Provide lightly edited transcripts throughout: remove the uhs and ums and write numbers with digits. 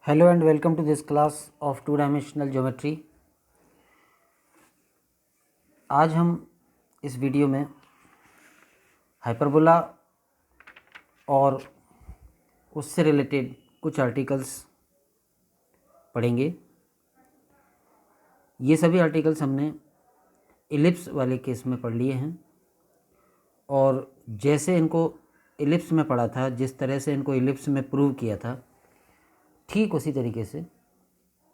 Hello and welcome to this class of two dimensional geometry। आज हम इस video में हाइपरबोला और उससे रिलेटेड कुछ आर्टिकल्स पढ़ेंगे। ये सभी आर्टिकल्स हमने इलिप्स वाले केस में पढ़ लिए हैं और जैसे इनको इलिप्स में पढ़ा था, जिस तरह से इनको इलिप्स में प्रूव किया था, ठीक उसी तरीके से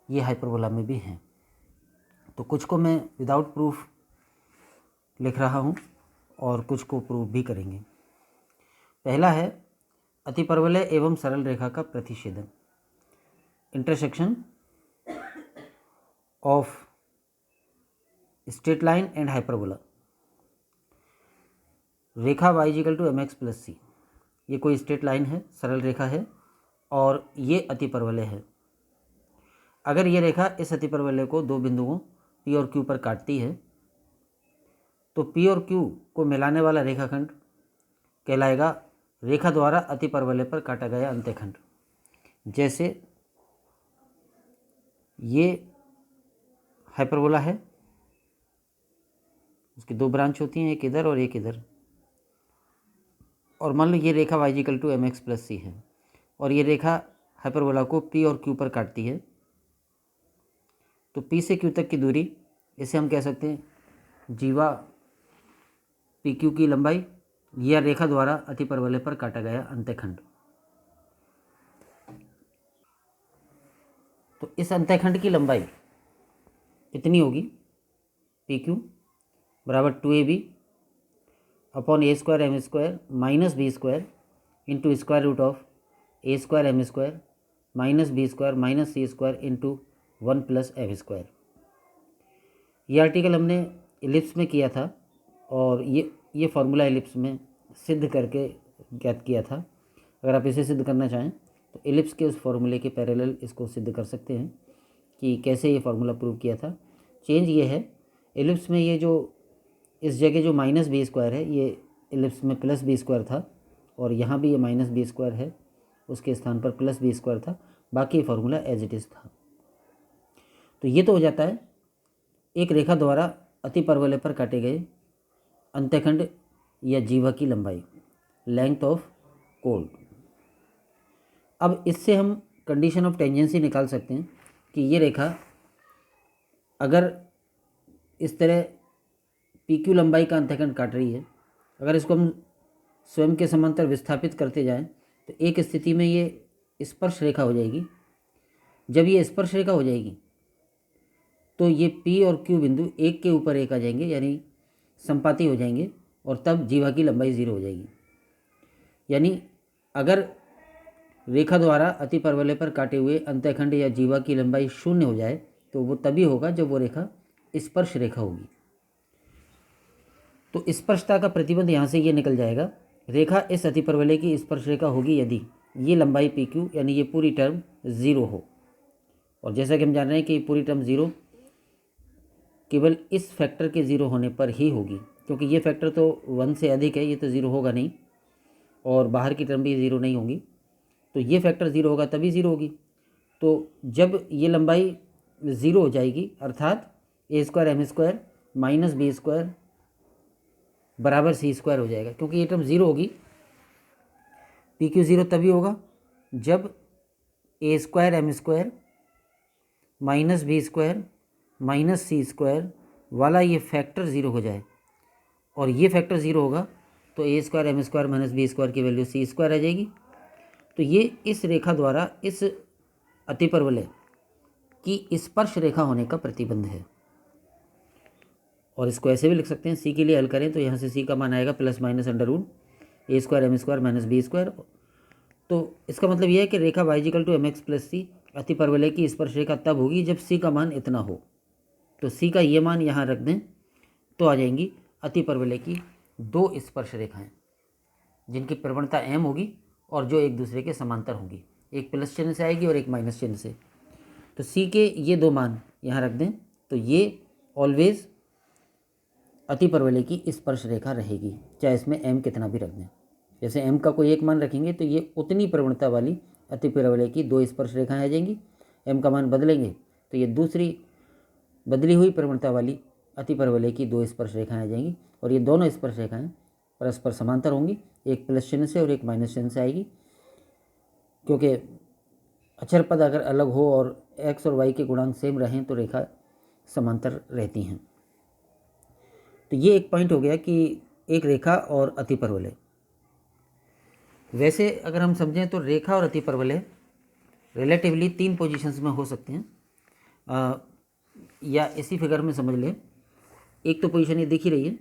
ये हाइपरबोला में भी हैं। तो कुछ को मैं विदाउट प्रूफ लिख रहा हूँ और कुछ को प्रूफ भी करेंगे। पहला है अतिपरवलय एवं सरल रेखा का प्रतिच्छेदन, intersection of straight line and hyperbola. रेखा y equal to mx plus C, ये कोई स्ट्रेट लाइन है, सरल रेखा है और ये अतिपरवलय है। अगर ये रेखा इस अतिपरवलय को दो बिंदुओं P और Q पर काटती है तो P और Q को मिलाने वाला रेखाखंड कहलाएगा रेखा द्वारा अतिपरवलय पर काटा गया अंत्यखंड। जैसे ये हाइपरबोला है, उसकी दो ब्रांच होती हैं, एक इधर और एक इधर, और मान लो ये रेखा y equal to mx plus C है और ये रेखा हाइपरबोला को P और Q पर काटती है। तो P से Q तक की दूरी, इसे हम कह सकते हैं जीवा PQ की लंबाई या रेखा द्वारा अतिपरवलय पर काटा गया अंत्यखंड। तो इस अंत्यखंड की लंबाई कितनी होगी? PQ बराबर 2AB upon A square M square minus B square into square root of a square M square minus B square minus C square into 1 plus f square. ये आर्टिकल हमने इलिप्स में किया था और ये फार्मूला इलिप्स में सिद्ध करके ज्ञात किया था। अगर आप इसे सिद्ध करना चाहें तो इलिप्स के उस फार्मूले के पैरेलल इसको सिद्ध कर सकते हैं कि कैसे ये फार्मूला प्रूव किया था। चेंज ये है, इलिप्स में ये जो इस जगह जो माइनस बी स्क्वायर है, ये इलिप्स में प्लस बी स्क्वायर था और यहाँ भी ये माइनस बी स्क्वायर है, उसके स्थान पर प्लस बी स्क्वायर था, बाकी फार्मूला एज इट इज़ था। तो ये तो हो जाता है एक रेखा द्वारा अतिपरवलय पर काटे गए अंत्यखंड या जीवा की लंबाई, लेंथ ऑफ कोड। अब इससे हम कंडीशन ऑफ टेंजेंसी निकाल सकते हैं कि ये रेखा अगर इस तरह PQ लंबाई का अंत्यखंड काट रही है, अगर इसको हम स्वयं के समांतर विस्थापित करते जाएं तो एक स्थिति में ये स्पर्श रेखा हो जाएगी। जब ये स्पर्श रेखा हो जाएगी तो ये P और Q बिंदु एक के ऊपर एक आ जाएंगे, यानी संपाती हो जाएंगे, और तब जीवा की लंबाई 0 हो जाएगी। यानी अगर रेखा द्वारा अतिपरवलय पर काटे हुए अंत्यखंड या जीवा की लंबाई 0 हो जाए तो वो तभी होगा जब वो रेखा स्पर्श रेखा होगी। तो स्पर्शता का प्रतिबंध यहाँ से ये निकल जाएगा, रेखा इस अतिपरवलय की स्पर्श रेखा होगी यदि ये लंबाई PQ यानी ये पूरी टर्म 0 हो। और जैसा कि हम जान रहे हैं कि पूरी टर्म 0 केवल इस फैक्टर के 0 होने पर ही होगी, क्योंकि ये फैक्टर तो 1 से अधिक है, ये तो 0 होगा नहीं, और बाहर की टर्म भी 0 नहीं होगी। तो ये फैक्टर 0 होगा तभी 0 होगी। तो जब ये लंबाई 0 हो जाएगी, अर्थात A square M square minus B square बराबर सी स्क्वायर हो जाएगा, क्योंकि ये टर्म 0 होगी। PQ 0 तभी होगा जब A square M square minus B square minus C square वाला ये फैक्टर 0 हो जाए, और ये फैक्टर 0 होगा तो A square M square minus B square की वैल्यू सी स्क्वायर आ जाएगी। तो ये इस रेखा द्वारा इस अतिपरवलय की स्पर्श रेखा होने का प्रतिबंध है। और इसको ऐसे भी लिख सकते हैं, सी के लिए हल करें तो यहाँ से सी का मान आएगा plus minus under root A square M square minus B square. तो इसका मतलब यह है कि रेखा y equal to mx plus C अतिपरवलय की स्पर्श रेखा तब होगी जब सी का मान इतना हो। तो सी का ये मान यहाँ रख दें तो आ जाएंगी अतिपरवलय की दो स्पर्श रेखाएं जिनकी प्रवणता m होगी और जो एक दूसरे के समांतर होंगी, एक प्लस चिन्ह से आएगी और एक माइनस चिन्ह से। तो सी के ये दो मान यहाँ रख दें तो ये ऑलवेज अतिपरवलय की स्पर्श रेखा रहेगी, चाहे इसमें m कितना भी रख दें। जैसे m का कोई एक मान रखेंगे तो ये उतनी प्रवणता वाली अतिपरवलय की 2 स्पर्श रेखाएं आ जाएंगी। m का मान बदलेंगे तो ये दूसरी बदली हुई प्रवणता वाली अतिपरवलय की 2 स्पर्श रेखाएं आ जाएंगी और ये दोनों स्पर्श रेखाएं परस्पर समांतर होंगी, एक प्लस चिन्ह से और एक माइनस चिन्ह से आएगी, क्योंकि अक्षर पद अगर अलग हो और x और y के गुणांक सेम रहें तो रेखा समांतर रहती हैं। तो ये एक पॉइंट हो गया कि एक रेखा और अतिपरवलय। वैसे अगर हम समझें तो रेखा और अतिपरवलय रिलेटिवली 3 पोजीशंस में हो सकते हैं, या इसी फिगर में समझ लें। एक तो पोजीशन ये दिख ही रही है,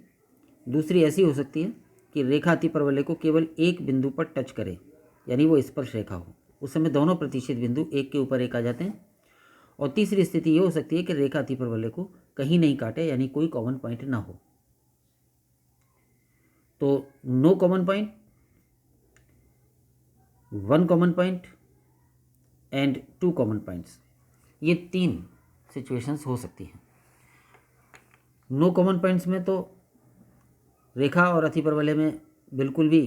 दूसरी ऐसी हो सकती है कि रेखा अतिपरवलय को केवल एक बिंदु पर टच करे, यानी वो स्पर्श रेखा हो, उस समय दोनों प्रतिच्छेद बिंदु एक के ऊपर एक आ जाते हैं। और तीसरी स्थिति ये हो सकती है कि रेखा अतिपरवलय को कहीं नहीं काटे, यानी कोई कॉमन पॉइंट ना हो। तो no common point, one common point and 2 common points, ये 3 सिचुएशंस हो सकती हैं। नो कॉमन पॉइंट्स में तो रेखा और अतिपरवलय में बिल्कुल भी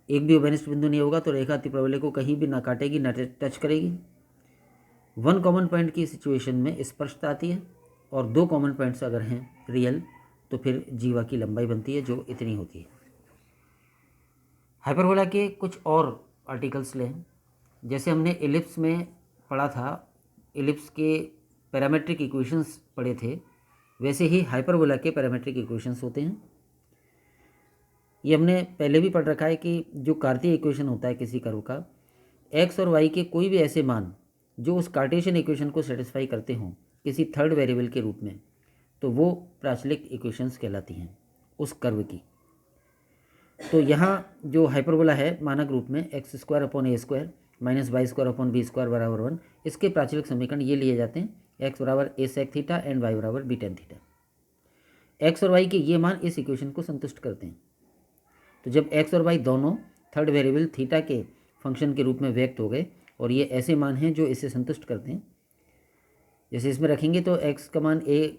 एक भी उभयनिष्ठ बिंदु नहीं होगा, तो रेखा अतिपरवलय को कहीं भी ना काटेगी ना टच करेगी। 1 कॉमन पॉइंट की सिचुएशन में स्पर्शता आती है और 2 कॉमन पॉइंट्स अगर हैं रियल तो फिर जीवा की लंबाई बनती है जो इतनी होती है। हाइपरबोला के कुछ और आर्टिकल्स लें, जैसे हमने एलिप्स में पढ़ा था, एलिप्स के पैरामेट्रिक इक्वेशंस पढ़े थे, वैसे ही हाइपरबोला के पैरामेट्रिक इक्वेशंस होते हैं। ये हमने पहले भी पढ़ रखा है कि जो कार्तीय इक्वेशन होता है किसी कर्व का, एक्स और वाई के कोई भी ऐसे मान जो उस कार्टेशियन इक्वेशन को सेटिस्फाई करते हों किसी थर्ड वेरिएबल के रूप में, तो वो प्राचलिक इक्वेशंस कहलाती हैं उस कर्व की। तो यहाँ जो हाइपरबोला है मानक रूप में एक्स स्क्वायर अपॉन ए square minus Y square upon B square बराबर 1, इसके प्राचलिक समीकरण ये लिए जाते हैं, एक्स बराबर ए सेक थीटा एंड वाई बराबर बी टेन थीटा। एक्स और वाई के ये मान इस इक्वेशन को संतुष्ट करते हैं। तो जब एक्स और वाई दोनों थर्ड वेरिएबल थीटा के फंक्शन के रूप में व्यक्त हो गए और ये ऐसे मान हैं जो इसे संतुष्ट करते हैं, जैसे इसमें रखेंगे तो एक्स का मान ए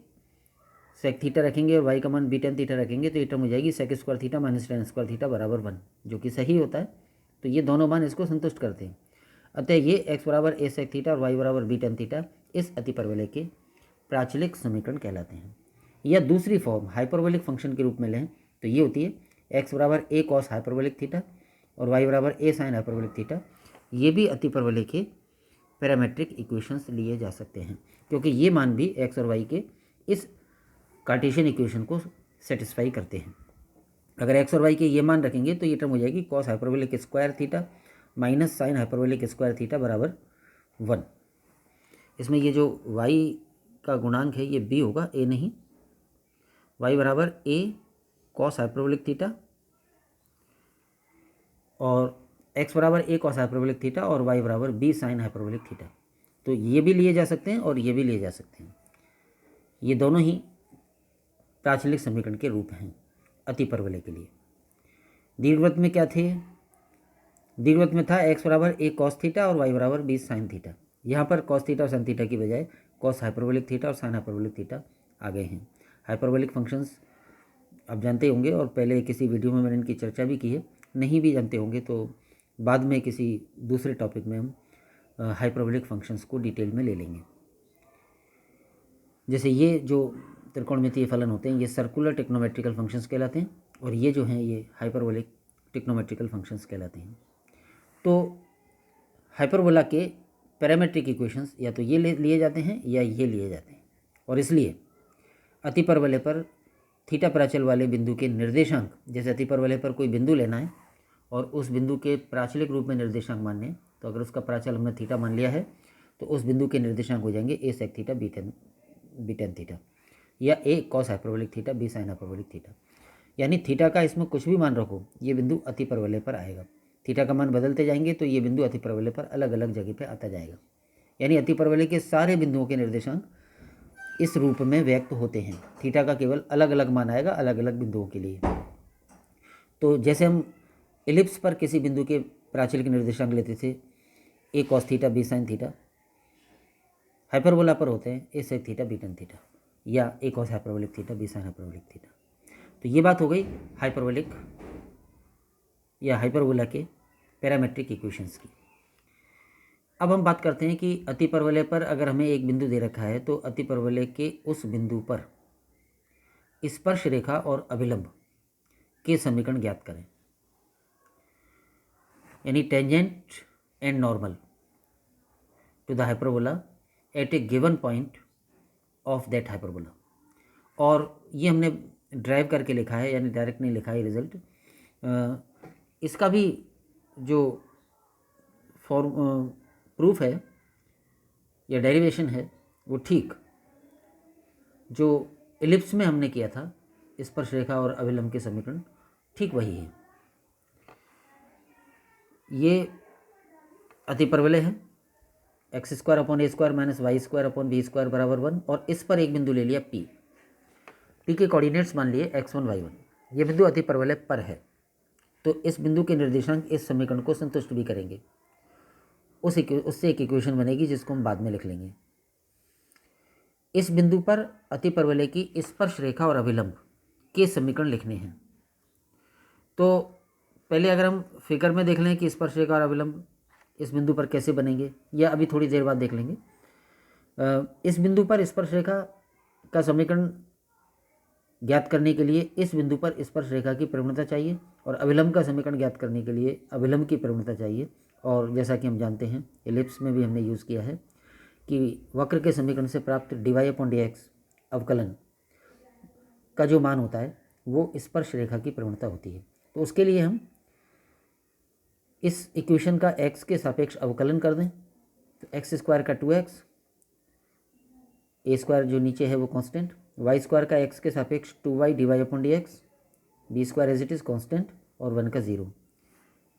सेक थीटा रखेंगे और वाई का मान बी टेन थीटा रखेंगे, तो ये टर्म हो जाएगी sec square theta minus tan square theta बराबर 1, जो कि सही होता है। तो ये दोनों मान इसको संतुष्ट करते हैं। अतः ये एक्स बराबर ए सेक थीटा और वाई बराबर बी टेन थीटा इस अतिपरवलय के प्राचलिक समीकरण कहलाते हैं। या दूसरी फॉर्म हाइपरबोलिक फंक्शन के रूप में लें तो ये होती है एक्स बराबर ए कॉस हाइपरबोलिक थीटा और वाई बराबर ए साइन हाइपरबोलिक थीटा। ये भी अतिपरवलय के पैरामेट्रिक इक्वेशंस लिए जा सकते हैं, क्योंकि ये मान भी एक्स और वाई के इस कार्टेशियन इक्वेशन को सेटिस्फाई करते हैं। अगर एक्स और वाई के ये मान रखेंगे तो ये टर्म हो जाएगी cos hyperbolic square theta minus sine hyperbolic square theta बराबर 1। इसमें ये जो वाई का गुणांक है ये बी होगा, ए नहीं। वाई बराबर ए कॉस हाइपरबोलिक थीटा और एक्स बराबर ए कॉस हाइपरबोलिक थीटा और वाई बराबर बी साइन हाइपरबोलिक थीटा। तो ये भी लिए जा सकते हैं और ये भी लिए जा सकते हैं। ये दोनों ही प्राचलिक समीकरण के रूप हैं अतिपरवलय के लिए। दीर्घवृत्त में क्या थे? दीर्घवृत्त में था एक्स बराबर ए कॉस थीटा और वाई बराबर बी साइन थीटा। यहाँ पर कॉस थीटा और साइन थीटा की बजाय कॉस हाइपरबोलिक थीटा और साइन हाइपरबोलिक थीटा आ गए हैं। हाइपरबोलिक फंक्शंस आप जानते होंगे और पहले किसी वीडियो में मैंने इनकी चर्चा भी की है। नहीं भी जानते होंगे तो बाद में किसी दूसरे टॉपिक में हम हाइपरबोलिक फंक्शंस को डिटेल में ले लेंगे। जैसे ये जो त्रिकोणमितीय फलन होते हैं ये सर्कुलर टेक्नोमेट्रिकल फंक्शंस कहलाते हैं और ये जो हैं ये हाइपरबोलिक टेक्नोमेट्रिकल फंक्शंस कहलाते हैं। तो हाइपरबोला के पैरामेट्रिक इक्वेशंस या तो ये लिए जाते हैं या ये लिए जाते हैं, और इसलिए अतिपरवलय पर थीटा प्राचल वाले बिंदु के निर्देशांक, जैसे अतिपरवलय पर कोई बिंदु लेना है और उस बिंदु के प्राचलिक रूप में निर्देशांक मानने हैं, तो अगर उसका प्राचल हमने थीटा मान लिया है तो उस बिंदु के निर्देशांक हो जाएंगे A sec theta B tan theta या A cos hyperbolic theta B sine hyperbolic theta. यानी थीटा का इसमें कुछ भी मान रखो ये बिंदु अतिपरवलय पर आएगा। थीटा का मान बदलते जाएंगे तो ये बिंदु अतिपरवलय पर अलग अलग जगह पे आता जाएगा। यानी अतिपरवलय के सारे बिंदुओं के निर्देशांक इस रूप में व्यक्त होते हैं। थीटा का केवल अलग अलग मान आएगा अलग अलग बिंदुओं के लिए। तो जैसे हम एलिप्स पर किसी बिंदु के प्राचल के निर्देशांक लेते थे A cos theta B sine theta, hyperbola पर होते हैं A sec theta B tan theta या A cos hyperbolic theta B sine hyperbolic theta. तो ये बात हो गई हाइपरबोलिक या हाइपरबोला के पैरामेट्रिक इक्वेशंस की। अब हम बात करते हैं कि अतिपरवलय पर अगर हमें एक बिंदु दे रखा है तो अतिपरवलय के उस बिंदु पर स्पर्श रेखा और अभिलंब के समीकरण ज्ञात करें, यानी tangent and normal to the hyperbola at a given point of that hyperbola. और ये हमने ड्राइव करके लिखा है, यानी डायरेक्ट नहीं लिखा है रिजल्ट। इसका भी जो प्रूफ है या डेरिवेशन है वो ठीक जो एलिप्स में हमने किया था, स्पर्श रेखा और अभिलंब के समीकरण ठीक वही है। ये अतिपरवलय है, एक्स स्क्वायर अपॉन ए square minus Y square upon B square बराबर 1, और इस पर एक बिंदु ले लिया पी। पी के कोऑर्डिनेट्स मान लिए x1 y1। ये बिंदु अतिपरवलय पर है, तो इस बिंदु के निर्देशांक इस समीकरण को संतुष्ट भी करेंगे। उससे एक इक्वेशन बनेगी जिसको हम बाद में लिख लेंगे। इस बिंदु पर अतिपरवलय की स्पर्श रेखा और अभिलंब के समीकरण लिखने हैं। तो पहले अगर हम फिगर में देख लें कि स्पर्श रेखा और अभिलंब इस बिंदु पर कैसे बनेंगे, या अभी थोड़ी देर बाद देख लेंगे। इस बिंदु पर स्पर्श रेखा का समीकरण ज्ञात करने के लिए इस बिंदु पर स्पर्श रेखा की प्रवणता चाहिए, और अभिलंब का समीकरण ज्ञात करने के लिए अभिलंब की प्रवणता चाहिए। और जैसा कि हम जानते हैं एलिप्स में भी हमने यूज़ किया है कि वक्र के समीकरण से प्राप्त dy/dx अवकलन का जो मान होता है वो स्पर्श रेखा की प्रवणता होती है। तो उसके लिए हम इस इक्वेशन का x के सापेक्ष अवकलन कर दें, तो एक्स स्क्वायर का 2x, ए स्क्वायर जो नीचे है वो कांस्टेंट, वाई स्क्वायर का x के सापेक्ष 2y dy/dx, b square as it is constant, और 1 का 0।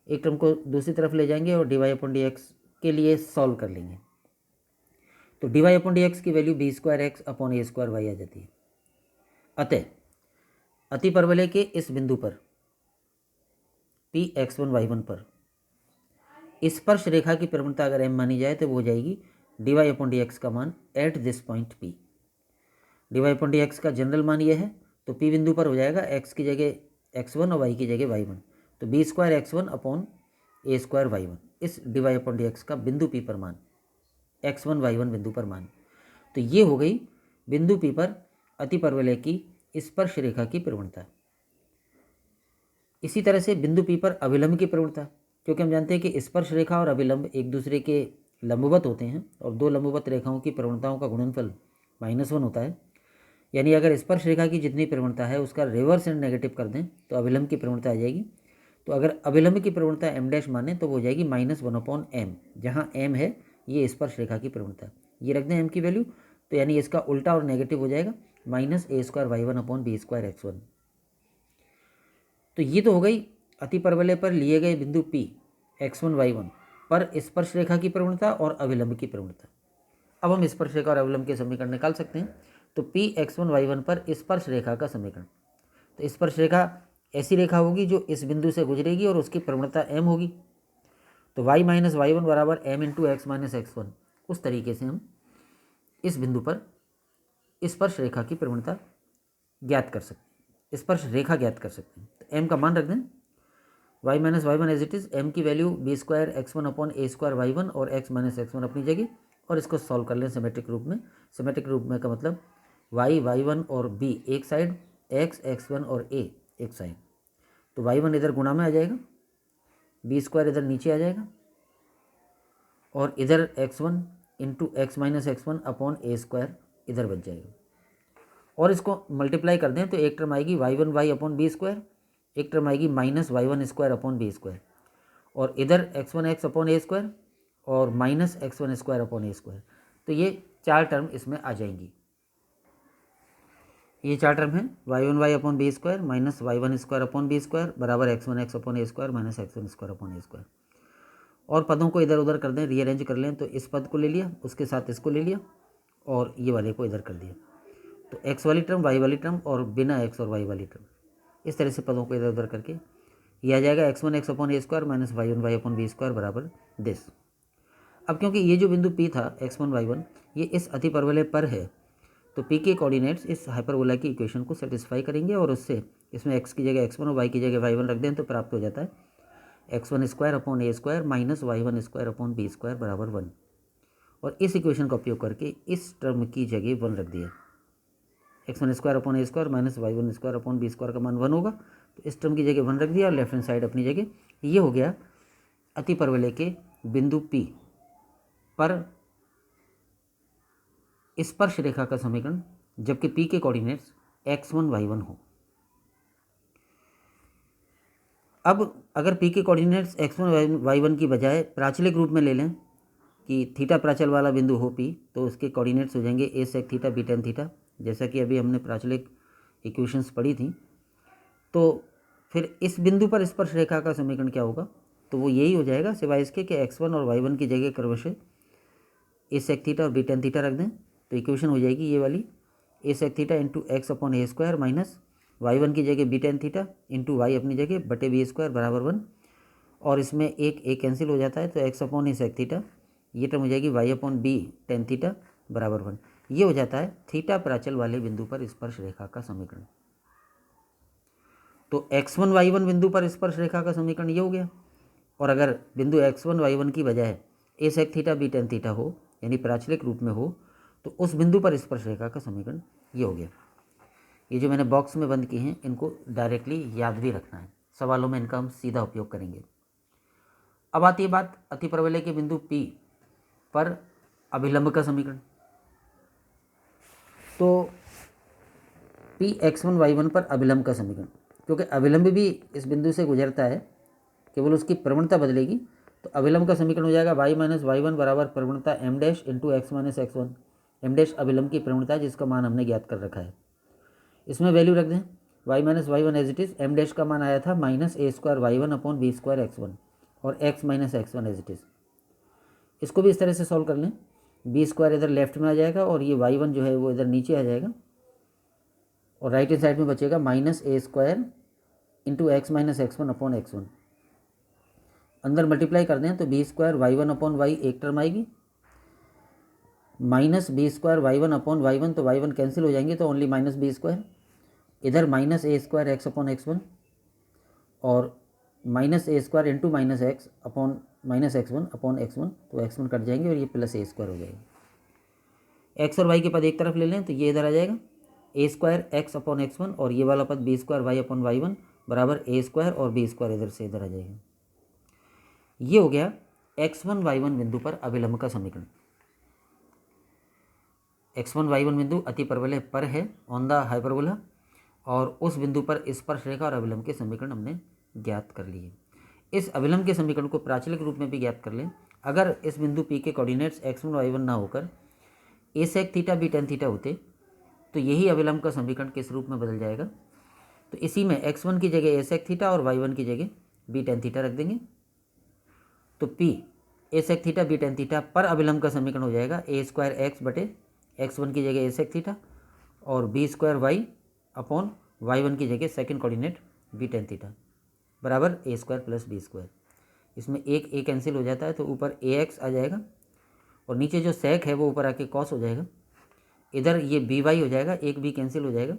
एक टर्म को दूसरी तरफ ले जाएंगे और dy/dx के लिए सॉल्व कर लेंगे, तो dy/dx की value B square X upon ए स्क्वायर वाई आ जाती है। अतः अतिपरवलय के इस बिंदु पर पी x1 y1 पर स्पर्श रेखा की प्रवणता अगर m मानी जाए तो वो हो जाएगी dy/dx का मान at this point p। dy/dx का जनरल मान ये है, तो p बिंदु पर हो जाएगा x की जगह x1 और y की जगह y1, तो बी स्क्वायर x1 अपॉन ए स्क्वायर y1 इस dy/dx का बिंदु p पर मान, x1 y1 बिंदु पर मान। तो ये हो गई बिंदु p पर अतिपरवलय की स्पर्श रेखा की प्रवणता। इसी तरह से बिंदु p पर अभिलंब की प्रवणता, क्योंकि हम जानते हैं कि स्पर्श रेखा और अभिलंब एक दूसरे के लंबवत होते हैं, और दो लंबवत रेखाओं की प्रवणताओं का गुणनफल -1 होता है। यानी अगर स्पर्श रेखा की जितनी प्रवणता है उसका रिवर्स एंड नेगेटिव कर दें तो अभिलंब की प्रवणता आ जाएगी। तो अगर अभिलंब की प्रवणता m डैश माने तो वो हो जाएगी -1/m, जहाँ m है ये स्पर्श रेखा की प्रवणता। ये रख दें m की वैल्यू, तो यानी इसका उल्टा और नेगेटिव हो जाएगा -a² y1 upon b² x1। तो ये तो हो गई अतिपरवलय पर लिए गए बिंदु p x1 y1 पर स्पर्श रेखा की प्रवणता और अभिलंब की प्रवणता। अब हम स्पर्श रेखा और अभिलंब के समीकरण निकाल सकते हैं। तो p x1 y1 पर स्पर्श रेखा का समीकरण, तो स्पर्श रेखा ऐसी रेखा होगी जो इस बिंदु से गुजरेगी और उसकी प्रवणता m होगी, तो y माइनस y1 बराबर m into X minus x1। उस तरीके से हम इस बिंदु पर स्पर्श रेखा की प्रवणता ज्ञात कर सकते हैं, स्पर्श रेखा ज्ञात कर सकते हैं। तो m का मान रख दें, y माइनस y1 as it is, m की value B square x1 upon ए स्क्वायर y1 और x माइनस x1 अपनी जगह, और इसको सॉल्व कर लें सिमेट्रिक रूप में। सिमेट्रिक रूप में का मतलब y y1 और b एक साइड, x x1 और a एक साइड, तो y1 इधर गुणा में आ जाएगा, बी स्क्वायर इधर नीचे आ जाएगा, और इधर x1 into X minus x1 upon ए स्क्वायर इधर बच जाएगा। और इसको मल्टीप्लाई कर दें तो एक टर्म आएगी y1y अपॉन बी स्क्वायर, एक टर्म आएगी -y1² अपॉन बी स्क्वायर, और इधर x1x अपॉन ए स्क्वायर और -x1² अपॉन ए स्क्वायर। तो ये चार टर्म इसमें आ जाएंगी। ये चार टर्म है y1y upon B square minus y1² upon B square बराबर x1x अपॉन ए स्क्वायर माइनस x1² अपॉन ए स्क्वायर। और पदों को इधर उधर कर दें, रीअरेंज कर लें, तो इस पद को ले लिया, उसके साथ इसको ले लिया, और ये वाले को इधर कर दिया। तो x वाली टर्म y वाली टर्म और बिना x और y वाली टर्म, इस तरह से पदों को इधर उधर करके ये आ जाएगा x1x अपॉन ए square minus y1y upon B square बराबर दिस। अब क्योंकि ये जो बिंदु p था x1 y1 ये इस अतिपरवलय पर है, तो p के कोऑर्डिनेट्स इस हाइपरबोला की इक्वेशन को सेटिस्फाई करेंगे, और उससे इसमें x की जगह x1 और y की जगह y1 रख दें तो प्राप्त हो जाता है x1² upon a square minus y1² upon b square बराबर 1। और इस इक्वेशन का उपयोग करके इस टर्म की जगह 1 रख दिया। x1² upon a square minus y1² upon b square का मान 1 होगा, तो इस टर्म की जगह 1 रख दिया और लेफ्ट हैंड साइड अपनी जगह। ये हो गया अति परवलय के बिंदु P पर स्पर्श रेखा का समीकरण, जबकि P के कोऑर्डिनेट्स x1 y1 हो। अब अगर P के कोऑर्डिनेट्स x1 y1 की बजाय प्राचलिक रूप में ले लें कि थीटा प्राचल वाला बिंदु हो P, तो उसके कोऑर्डिनेट्स हो जाएंगे a sec theta b tan theta, जैसा कि अभी हमने प्राचलिक इक्वेशंस पढ़ी थी। तो फिर इस बिंदु पर स्पर्श रेखा का समीकरण क्या होगा, तो वो यही हो जाएगा सिवाय इसके कि x1 और y1 की जगह क्रमशः a sec थीटा और b tan थीटा रख दें, तो इक्वेशन हो जाएगी ये वाली a sec theta into x upon a square minus y1 की जगह b tan theta into y अपनी जगह बटे b स्क्वायर बराबर 1। और इसमें एक कैंसिल हो जाता है, तो x upon a sec theta ये टर्म हो जाएगी y upon b tan theta बराबर 1। ये हो जाता है थीटा प्राचल वाले बिंदु पर स्पर्श रेखा का समीकरण। तो x1 y1 बिंदु पर स्पर्श रेखा का समीकरण ये हो गया। और अगर बिंदु x1 y1 की बजाय a sec theta b tan theta हो, यानी प्राचलिक रूप में हो, तो उस बिंदु पर स्पर्श रेखा का समीकरण ये हो गया। ये जो मैंने बॉक्स में बंद किए हैं इनको डायरेक्टली याद भी रखना है, सवालों में इनका हम सीधा उपयोग करेंगे। अब आती है बात अति परवलय के बिंदु P पर अभिलंब का समीकरण। तो P x1 y1 पर अभिलंब का समीकरण, क्योंकि अभिलंब भी इस बिंदु से गुजरता है, केवल उसकी प्रवणता बदलेगी, तो अभिलंब का समीकरण हो जाएगा y माइनस y1 बराबर प्रवणता m dash into X minus x1। m dash अभिलंब की प्रवणता है जिसका मान हमने ज्ञात कर रखा है। इसमें वैल्यू रख दें y minus y as it is. m dash का मान आया था minus a square y1 upon b square x1 और x minus x1 as it is. इसको भी इस तरह से सॉल्व कर लें, b स्क्वायर इधर लेफ्ट में आ जाएगा और ये y1 जो है वो इधर नीचे आ जाएगा और राइट हैंड साइड में बचेगा minus a square into X minus x1 upon x1। अंदर मल्टीप्लाई कर दें तो b square y1 upon y एक टर्म आएगी, minus b square y1 upon y1, तो y1 कैंसिल हो जाएंगे, तो ओनली माइनस b स्क्वायर, इधर minus a square X upon x1 और minus a square into minus x upon minus x1 upon x1, तो x1 cut जाएंगे और ये प्लस a स्क्वायर हो जाएगा। x और y के पद एक तरफ ले लें तो ये इधर आ जाएगा a square X upon x1 और ये वाला पद b square y upon y1 बराबर a स्क्वायर और b स्क्वायर इधर से इधर आ जाएगा। ये हो गया x1 y1 बिंदु पर अभिलंब का समीकरण। x1 y1 बिंदु अति परवलय पर है ऑन द हाइपरबोला, और उस बिंदु पर स्पर्श रेखा और अभिलंब के समीकरण हमने ज्ञात कर लिए। इस अभिलंब के समीकरण को प्राचलिक रूप में भी ज्ञात कर लें। अगर इस बिंदु P के कोऑर्डिनेट्स x1 y1 ना होकर a sec theta b tan theta होते, तो यही अभिलंब का समीकरण किस रूप में बदल जाएगा, तो इसी में x1 की जगह a sec थीटा और y1 की जगह b tan थीटा रख देंगे। तो P a sec theta b tan theta पर अभिलंब का समीकरण हो जाएगा a स्क्वायर एक्स बटे x1 की जगह a sec थीटा और b square y upon y1 की जगह second coordinate b tan theta बराबर a square plus b square. इसमें एक a कैंसिल हो जाता है तो ऊपर ax आ जाएगा और नीचे जो sec है वो ऊपर आके cos हो जाएगा, इधर ये by हो जाएगा, एक b कैंसिल हो जाएगा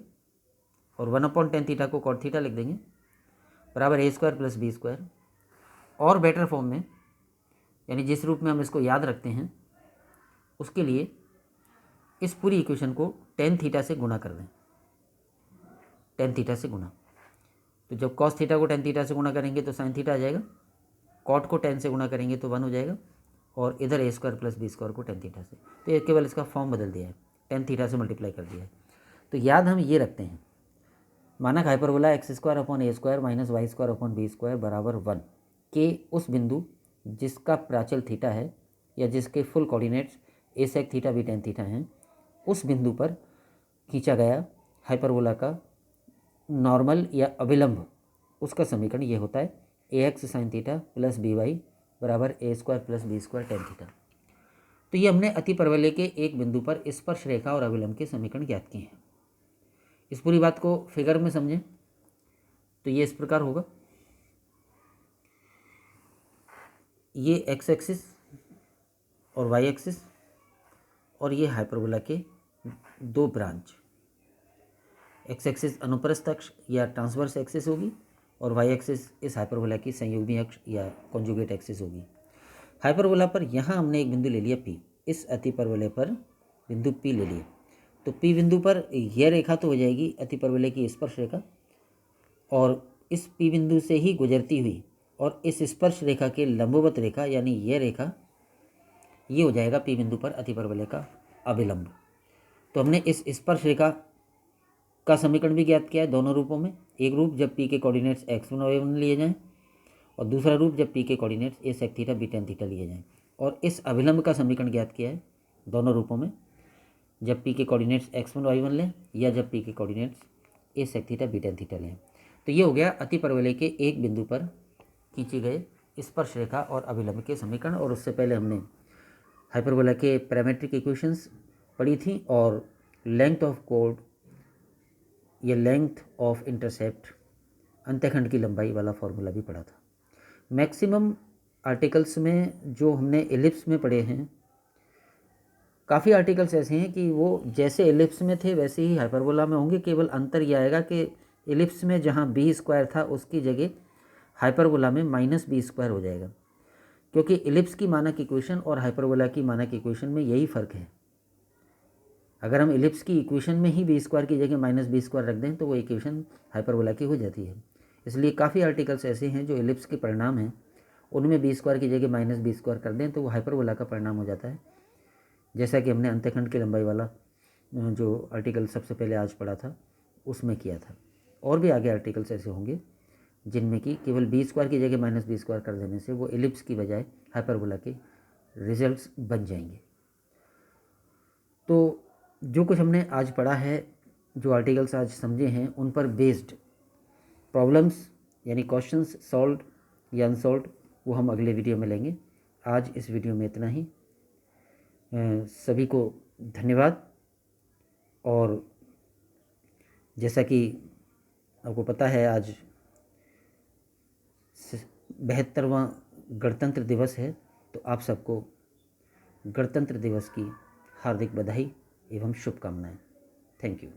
और 1 अपॉन tan थीटा को cot थीटा लिख देंगे बराबर a square plus b square. और बेटर फॉर्म में, यानी जिस रूप में हम इसको याद रखते हैं, उसके लिए इस पूरी इक्वेशन को tan थीटा से गुणा कर दें, tan थीटा से गुणा। तो जब cos थीटा को tan थीटा से गुणा करेंगे तो sin थीटा आ जाएगा, cot को tan से गुणा करेंगे तो 1 हो जाएगा और इधर a square plus b square को tan थीटा से, तो ये केवल इसका फॉर्म बदल दिया है, tan थीटा से मल्टीप्लाई कर दिया है। तो याद हम ये रखते हैं, मानक hyperbola x square upon a square minus Y square upon b square बराबर 1 के उस बिंदु जिसका प्राचल थीटा है या जिसके full coordinates a sec theta b tan theta हैं, उस बिंदु पर खींचा गया हाइपरबोला का नॉर्मल या अभिलंब, उसका समीकरण ये होता है ax sine theta plus by बराबर a square plus b square tan theta. तो ये हमने अति परवलय के एक बिंदु पर स्पर्श रेखा और अभिलंब के समीकरण ज्ञात किए हैं। इस पूरी बात को फिगर में समझें तो ये इस प्रकार होगा, ये x एक्सिस और y एक्सिस और ये हाइपरबोला के दो ब्रांच, x एक्सिस अनुप्रस्थ अक्ष या ट्रांसवर्स एक्सिस होगी और वाई एक्सिस इस हाइपरबोला की संयुग्मी अक्ष या कॉन्जुगेट एक्सिस होगी। हाइपरबोला पर यहाँ हमने एक बिंदु ले लिया P, इस अतिपरवलय पर बिंदु P ले लिया, तो P बिंदु पर यह रेखा तो हो जाएगी अतिपरवलय की स्पर्श रेखा, और इस P बिंदु से ही गुजरती हुई और इस स्पर्श रेखा के लंबवत रेखा यानी यह रेखा, ये हो जाएगा P बिंदु पर अतिपरवलय का अभिलंब। तो हमने इस स्पर्श रेखा का समीकरण भी ज्ञात किया है दोनों रूपों में, एक रूप जब P के कोऑर्डिनेट्स x1 और y1 लिए जाएं, और दूसरा रूप जब P के coordinates a sec theta b tan theta लिए जाएं। और इस अभिलंब का समीकरण ज्ञात किया है दोनों रूपों में, जब P के कोऑर्डिनेट्स x1 y1 लें या जब P के coordinates a sec theta b tan theta लें। तो ये हो गया अतिपरवलय के एक बिंदु पर खींचे गए स्पर्श रेखा और अभिलंब के समीकरण। और उससे पहले हमने हाइपरबोला के पैरामेट्रिक इक्वेशंस पढ़ी थी और लेंथ ऑफ कोड या लेंथ ऑफ इंटरसेप्ट अंतःखंड की लंबाई वाला फॉर्मूला भी पढ़ा था। मैक्सिमम आर्टिकल्स में जो हमने एलिप्स में पढ़े हैं, काफ़ी आर्टिकल्स ऐसे हैं कि वो जैसे एलिप्स में थे वैसे ही हाइपरबोला में होंगे, केवल अंतर यह आएगा कि एलिप्स में जहाँ बी स्क्वायर था उसकी जगह हाइपरबोला में -b² हो जाएगा, क्योंकि एलिप्स की मानक इक्वेशन और हाइपरबोला की मानक इक्वेशन में यही फ़र्क है। अगर हम एलिप्स की इक्वेशन में ही b² की जगह -b² रख दें तो वो इक्वेशन हाइपरबोला की हो जाती है। इसलिए काफ़ी आर्टिकल्स ऐसे हैं जो एलिप्स के परिणाम हैं, उनमें b² की जगह -b² कर दें तो वो हाइपरबोला का परिणाम हो जाता है, जैसा कि हमने अंतःखंड की लंबाई वाला जो आर्टिकल सबसे पहले आज पढ़ा था उसमें किया था। और भी आगे आर्टिकल्स ऐसे होंगे जिनमें कि केवल b² की जगह -b² कर देने से वो एलिप्स की बजाय हाइपरबोला के रिजल्ट्स बन जाएंगे। तो जो कुछ हमने आज पढ़ा है, जो आर्टिकल्स आज समझे हैं, उन पर बेस्ड प्रॉब्लम्स यानी क्वेश्चंस सॉल्व या अनसॉल्व वो हम अगले वीडियो में लेंगे। आज इस वीडियो में इतना ही। सभी को धन्यवाद। और जैसा कि आपको पता है आज 72वां गणतंत्र दिवस है, तो आप सबको गणतंत्र दिवस की हार्दिक बधाई एवं शुभकामनाएं। Thank you.